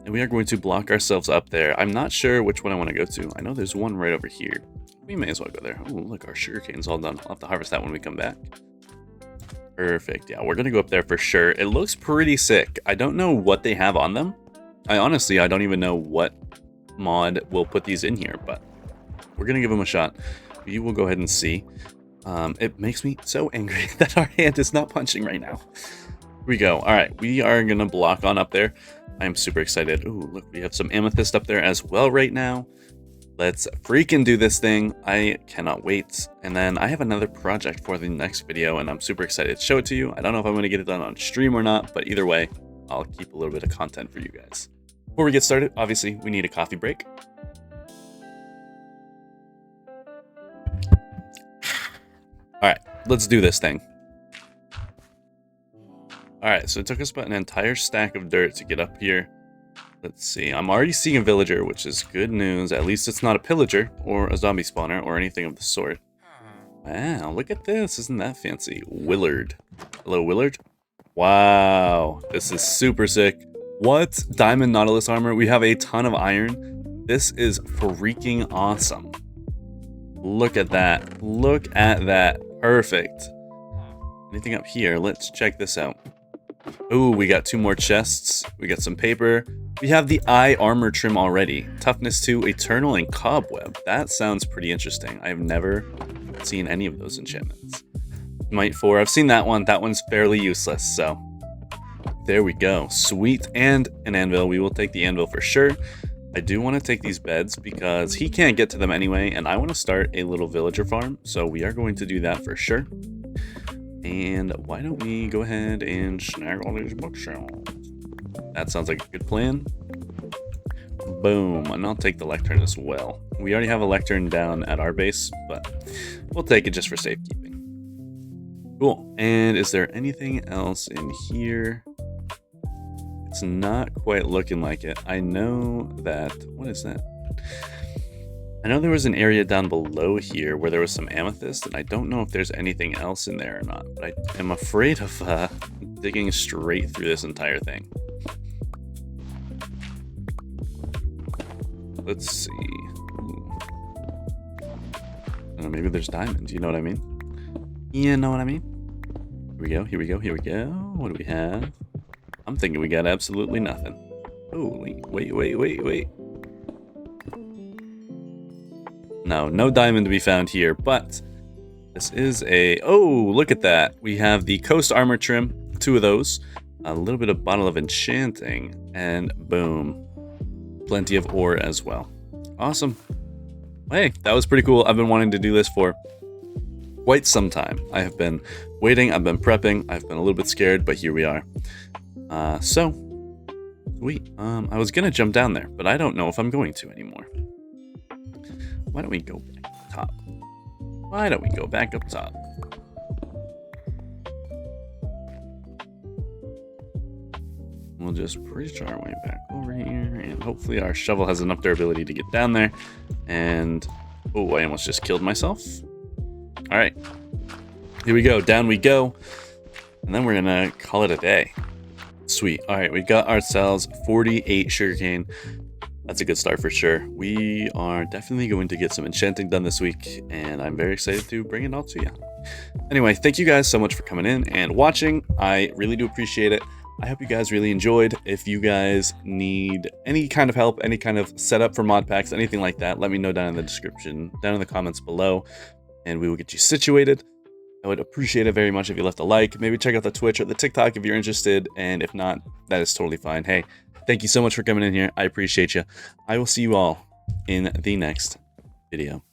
And we are going to block ourselves up there. I'm not sure which one I want to go to. I know there's one right over here. We may as well go there. Oh, look, our sugarcane's all done. I'll have to harvest that when we come back. Perfect. Yeah, we're going to go up there for sure. It looks pretty sick. I don't know what they have on them. I don't even know what mod will put these in here, but we're going to give them a shot. We will go ahead and see. It makes me so angry that our hand is not punching right now. Here we go. All right, we are going to block on up there. I am super excited. Ooh, look, we have some amethyst up there as well right now. Let's freaking do this thing. I cannot wait. And then I have another project for the next video, and I'm super excited to show it to you. I don't know if I'm going to get it done on stream or not, but either way, I'll keep a little bit of content for you guys. Before we get started, obviously, we need a coffee break. All right, let's do this thing. Alright, so it took us about an entire stack of dirt to get up here. Let's see, I'm already seeing a villager, which is good news. At least it's not a pillager, or a zombie spawner, or anything of the sort. Wow, look at this, isn't that fancy? Willard. Hello, Willard? Wow, this is super sick. What? Diamond Nautilus armor? We have a ton of iron. This is freaking awesome. Look at that. Look at that. Perfect. Anything up here? Let's check this out. Ooh, we got 2 more chests. We got some paper. We have the eye armor trim already. Toughness 2, Eternal, and Cobweb. That sounds pretty interesting. I've never seen any of those enchantments. Might 4, I've seen that one. That one's fairly useless, so there we go. Sweet, and an anvil. We will take the anvil for sure. I do want to take these beds because he can't get to them anyway, and I want to start a little villager farm, so we are going to do that for sure. And why don't we go ahead and snag all these bookshelves? That sounds like a good plan. Boom, and I'll take the lectern as well. We already have a lectern down at our base, but we'll take it just for safekeeping. Cool, and is there anything else in here? It's not quite looking like it. I know that, what is that? I know there was an area down below here where there was some amethyst, and I don't know if there's anything else in there or not, but I am afraid of digging straight through this entire thing. Let's see. Maybe there's diamonds, you know what I mean? You know what I mean? Here we go, here we go, here we go. What do we have? I'm thinking we got absolutely nothing. Holy, wait. No diamond to be found here, but this is a, oh, look at that. We have the coast armor trim, 2 of those, a little bit of bottle of enchanting, and boom, plenty of ore as well. Awesome. Hey, that was pretty cool. I've been wanting to do this for quite some time. I have been waiting, I've been prepping, I've been a little bit scared, but here we are. So, sweet. I was gonna jump down there, but I don't know if I'm going to anymore. Why don't we go back up top? Why don't we go back up top? We'll just bridge our way back over here, and hopefully our shovel has enough durability to get down there. And, oh, I almost just killed myself. All right, here we go, down we go. And then we're gonna call it a day. Sweet, all right, we got ourselves 48 sugarcane. That's a good start for sure. We are definitely going to get some enchanting done this week, and I'm very excited to bring it all to you. Anyway, thank you guys so much for coming in and watching. I really do appreciate it. I hope you guys really enjoyed. If you guys need any kind of help, any kind of setup for mod packs, anything like that, let me know down in the description, down in the comments below, and we will get you situated. I would appreciate it very much if you left a like. Maybe check out the Twitch or the TikTok if you're interested, and if not, that is totally fine. Hey, thank you so much for coming in here. I appreciate you. I will see you all in the next video.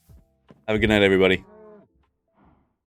Have a good night, everybody.